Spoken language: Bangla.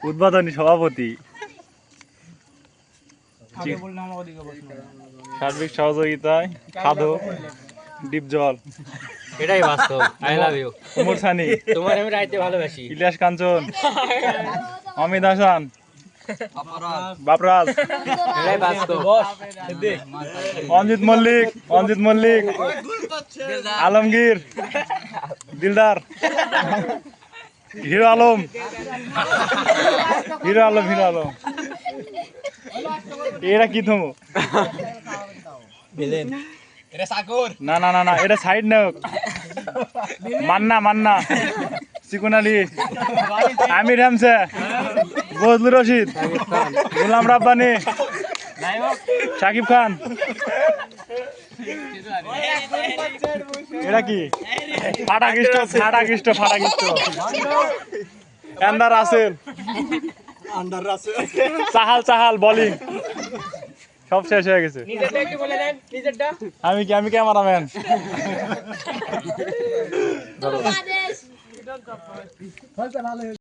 উদ্বোধনী সভাপতি সার্বিক সহযোগিতায় খাদক ডিপ জল। এটাই বাস্তব। আই লাভ ইউ কুমুর সানি, তোমার আমি রাইতে ভালোবাসি। ইলিয়াস কাঞ্চন, অমিত হাসান, বাপরাজ, এটাই বাস্তব। অঞ্জিত মল্লিক, আলমগীর, দিলদার, হিরো আলম। এরা কি থমো? না না না না, এটা সাইড নায়ক। মান্না, সিকুন আলী, আমির হামসা, বজলুর রশিদ, গোলাম রাব্বানি, শাকিব খান। এটা কি? Fatakeshto. Andre Russell, Chahal bowling. সব শেষ হয়ে গেছে। আমি ক্যামেরাম্যান।